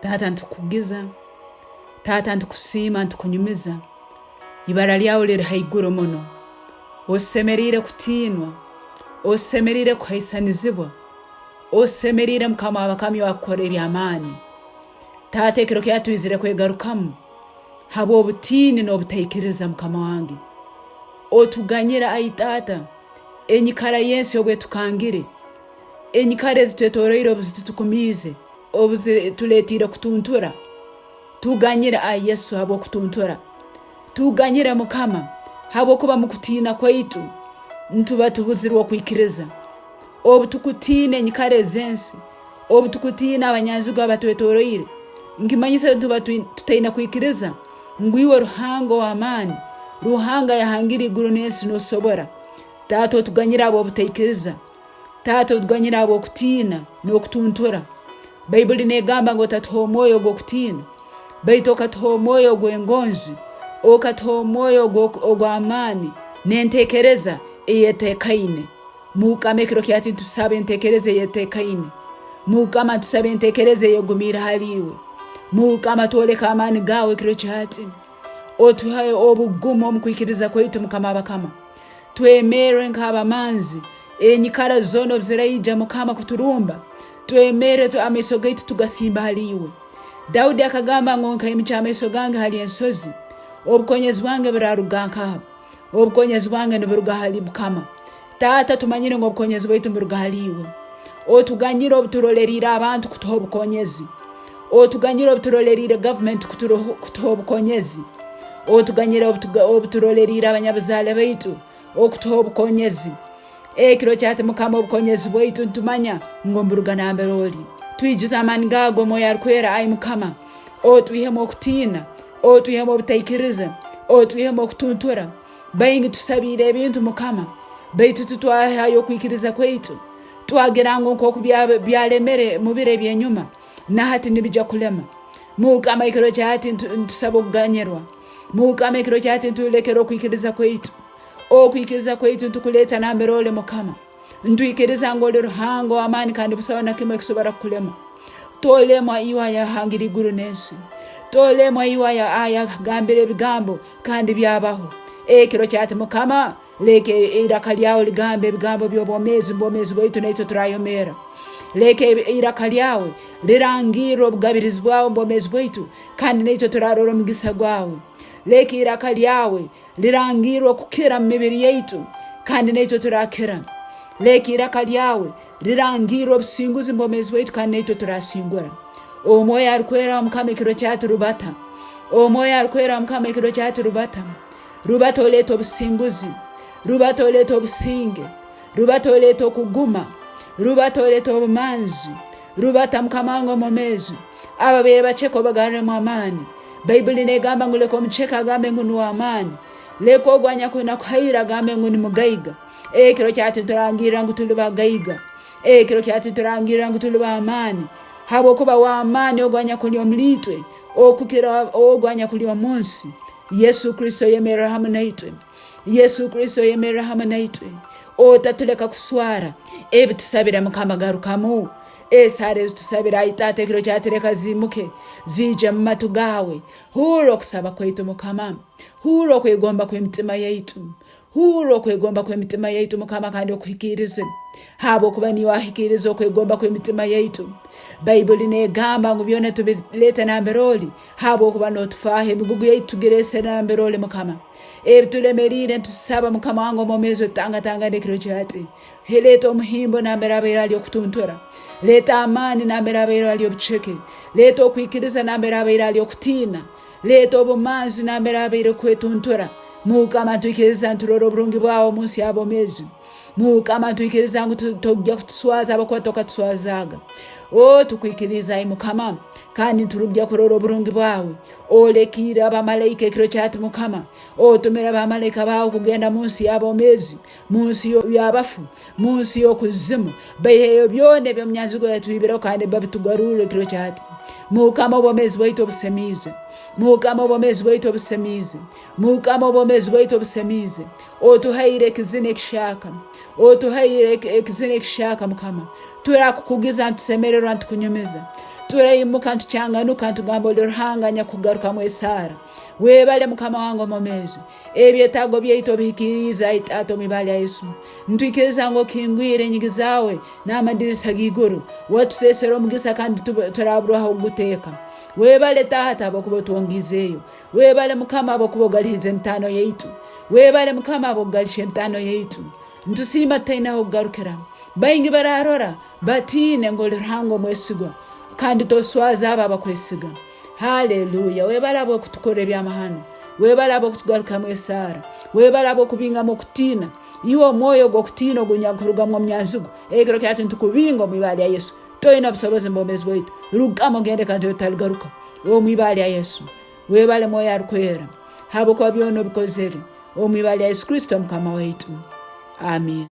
Taata ntukugiza, taata ntukusiima ntukunyumiza, ibara lyawe liri haiguru muno, osemerire kutiinwa, osemerire kuhaisanizibwa, osemerire mukama abakami wakukorera amaani. Taata ekiro kyatwizire kwegarukamu haba obutiini n'obutaikiriza mukama wange, otuganyira ayi taata enyikara yensi obwetukangire, enyikara ezitwetoroire obuzitutukumiize, obuzituletire kutuntura. Tuganyira ayi Yesu haba okutuntura, tuganyira mukama haba okuba mukutiina kwaitu ntuba tubuzirwe okwikiriza, obutukutiina enyikara ezensi, obutukutiina abanyanzigwa abatwetoroire. Nkimanyisa ntuba tutaina kwikiriza ngwiwe ruhanga w'amaani, ruhanga yahangira iguru n'ensi n'osobora. Taata otuganyira abo obutaikiriza, taata otuganyira abo okutiina n'okutuntura. Bayibuli negamba ngo otatuha omwoyo gwokutiina, baitu okatuha omwoyo gw'engonzi, okatuha omwoyo ogw'amaani n'enteekereza eyeteekaine. Mukama ekiro kyati ntusaba enteekereza eyeteekaine, mukama ntusaba enteekereza eyegumiire haliiwe. Mukama twoleka amaani gaawe ekiro kyati, otuhaye obugumu omukwikiriza kwaitu mukama abakama. Twemerwe nk'abamanzi enyikara zoona obuziraija mukama kuturumba, twemerwe amaiso gaitu tugasimba haliiwe. Daudi akagamba ngo nkayimica amaiso gange hali ensozi, obukonyezi bwange buraruga nk'abo, obukonyezi bwange niburuga hali mukama. Taata tumanyire ngo obukonyezi bwaitu buruga haliiwe. Otuganyire obuturoleriire abantu kutuha obukonyezi, otuganyire obuturoleriire government kutuha obukonyezi, otuganyire obuturoleriire abanyabuzaale baitu okutuha obukonyezi. Ekiro kyati mukama obukonyezi bwaitu ntumanya ngo mburuga nambere oli. Twijuza amaani gago omwoyo arikwera ayi mukama, otwihemu okutiina, otwihemu obutaikiriza, otwihemu okutuntura. Baingi tusabire ebintu mukama, baitu tutwahayo okwikiriza kwaitu, twagira ngo nk'oku byalemere mu biro ebyenyuma nahati nibija kulema. Mukama ekiro kyati ntusaba okuganyirwa, mukama ekiro kyati ntulekera okwikiriza kwaitu, okwikiriza kwaitu ntukuleeta nambere ole mukama. Ntwikiriza ngo oli ruhanga w'amaani kandi busaho na kimwe kisobora kukulema. Tolemwa iwe ayahangira iguru n'ensi, tolemwa iwe ayagambira ebigambo kandi byabaho. Ekiro kyati mukama leke iraka lyawe ligambe ebigambo by'obwomezi mu bwomezi bwaitu naitwe turayomera. Leke iraka lyawe lirangire obugabirizi bwawe mu bwomezi bwaitu kandi naitwe turarora omugisa gwawe. Leke iraka lyawe lirangire okukira mu mibiri yaitu kandi naitwe turakira. Leke iraka lyawe lirangire obusinguzi mu bwomezi bwaitu kandi naitwe turasingura. Omwoyo arikwera mukama ekiro kyati rubata, omwoyo arikwera mukama ekiro kyati rubata. Rubata oleta obusinguzi, rubata oleta obusinge, rubata oleta okuguma, rubata oleta obumanzi, rubata mukama wange omumezi ababeire bacheko bagarre mu amaani. Bayibuli negamba ngo leka omucheka agambe ngo ni w'amaani, leka ogwanya kwina kuhaira agambe ngo ni mugaiga. Ekiro kyati turangira ngo tuli bagaiga, ekiro kyati turangira ngo tuli b'amaani. Habo kuba w'amaani ogwanya kuli omulitwe, okukira ogwanya kuli omunsi. Yesu Kristo yemerera hamwe naitwe, Yesu Kristo yemerera hamwe naitwe. Otatuleka kuswara ebi tusabira mukama garukamu. Esare tusabira ayitate ekiro kyati leka zimuke zije mu matu gawe. Huro kusaba kwaitu mukama, huro kwegomba kw'emitima yaitu, huro kwegomba kw'emitima yaitu mukama kandi okuhikirize. Habo kuba ni wahikirize okwegomba kw'emitima yaitu. Bayibuli negamba ngo byona tubileta nambere oli, habo kuba notufahe emigugu yaitu tugerese nambere oli mukama. Ebitulemerire ntusaba mukama wange omumezi otangatanga ekiro kyati. Leta omuhimbo nambere abaire ali okutuntura, leta amaani nambere abaire ali obucheke, leta okwikiriza nambere abaire ali okutiina, leta obumanzi nambere abaire kwetuntura. Mukama ntwikiriza nturora oburungi bwawe munsi y'abomezi, mukama ntwikiriza ngo tujja kutuswaza abakuba tokatuswazaga. Tukwikiriza ayi mukama kandi nturujja kurora oburungi bwawe. Olekire abamalayika ekiro kyati mukama, otumira abamalayika bawe kugenda munsi y'abomezi, munsi y'abafu, munsi y'okuzimu. Bayiheyo byona eby'omunyanzigo yatwibiraho kandi babitugarure ekiro kyati. Mukama obwomezi bwaitu obusemize, mukama obwomezi bwaitu obusemize, mukama obwomezi bwaitu obusemize. Otuhaire ekizina ekishaka, otuhaire ekizina ekishaka mukama. Turakukugiza ntusemererwa ntukunyumiza, turayimuka ntucyanganuka ntugamba olirhanganya kugaruka mwesara webale mukama wangu momezi ebyetago byaitu bihikiriza itato mibali ya Yesu ntwikiriza ngo kingwire nyigi zawe n'amadirisa giguru watusesero mugisa kandi turaburaho guteka webale tata bokubo tuongizeyo webale mukama abo kubogalize ntano yaitu webale mukama abo galishe ntano yaitu ntusima taina ogarukira baingi bararora batine ngo lirhango mwesigwa kandi toswaza aba bakwesiga. Haleluya. Webala abo kutukore byamahano, webala abo kutugaruka mwesara, webala abo kubinga Mwokutiina iwo Omwoyo Gwokutiina ogunyakuruga mu myanzugo ekero kyati ntukubinga Mwibara ya Yesu toina busobozi mbomezi bwaitu rugamo ngende kandi otaligaruka Mwibara ya Yesu webale moyo arukwera habo kwa byono bikozere Mwibara ya Yesu Kristo mukama waitu. Amen.